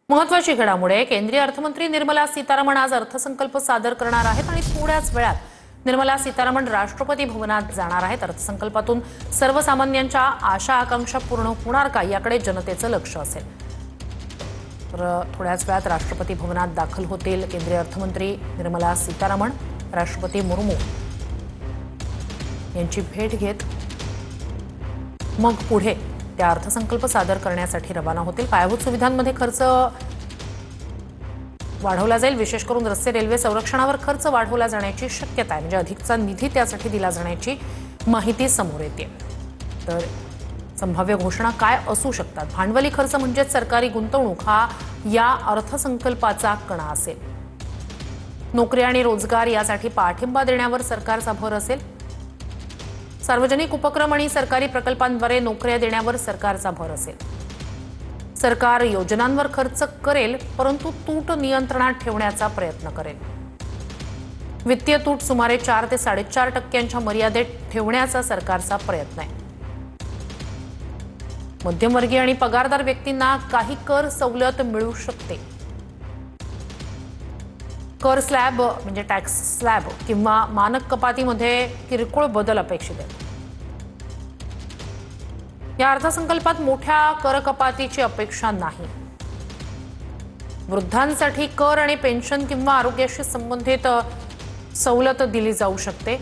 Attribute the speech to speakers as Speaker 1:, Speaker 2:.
Speaker 1: महत्त्वाची घडामोड आहे। केंद्रीय अर्थमंत्री निर्मला सीतारामन आज अर्थसंकल्प सादर करणार आहेत आणि थोड्याच वेळात निर्मला सीतारामन राष्ट्रपती भवनात जाणार आहेत। अर्थसंकल्पातून सर्वसामान्यांच्या आशा आकांक्षा पूर्ण होणार का याकडे जनतेचं लक्ष असेल। तर थोड्याच वेळात राष्ट्रपती भवनात दाखल होतील केंद्रीय अर्थमंत्री निर्मला सीतारामन। राष्ट्रपती मुर्मू यांची भेट घेत मग पुढे त्या अर्थसंकल्प सादर करण्यासाठी रवाना होतील। पायाभूत सुविधांमध्ये खर्च वाढवला जाईल। विशेष करून रस्ते रेल्वे संरक्षणावर खर्च वाढवला जाण्याची शक्यता आहे, म्हणजे अधिकचा निधी त्यासाठी दिला जाण्याची माहिती समोर येते। तर संभाव्य घोषणा काय असू शकतात? भांडवली खर्च म्हणजे सरकारी गुंतवणूक हा या अर्थसंकल्पाचा कणा असेल। नोकरी आणि रोजगार यासाठी पाठिंबा देण्यावर सरकारचा भर असेल। सार्वजनिक उपक्रम आणि सरकारी प्रकल्पांद्वारे नोकऱ्या देण्यावर सरकारचा भर असेल। सरकार योजनांवर खर्च करेल, परंतु तूट नियंत्रणात ठेवण्याचा प्रयत्न करेल। वित्तीय तूट सुमारे 4 ते 4.5% मर्यादेत ठेवण्याचा सरकारचा प्रयत्न आहे। मध्यमवर्गीय आणि पगारदार व्यक्तींना काही कर सवलत मिळू शकते। कर स्लॅब म्हणजे टॅक्स स्लॅब किंवा मानक कपातीमध्ये किरकोळ बदल अपेक्षित आहे। या अर्थसंकल्पात मोठ्या कर कपातीची अपेक्षा नाही। वृद्धांसाठी कर आणि पेन्शन किंवा आरोग्याशी संबंधित सवलत दिली जाऊ शकते।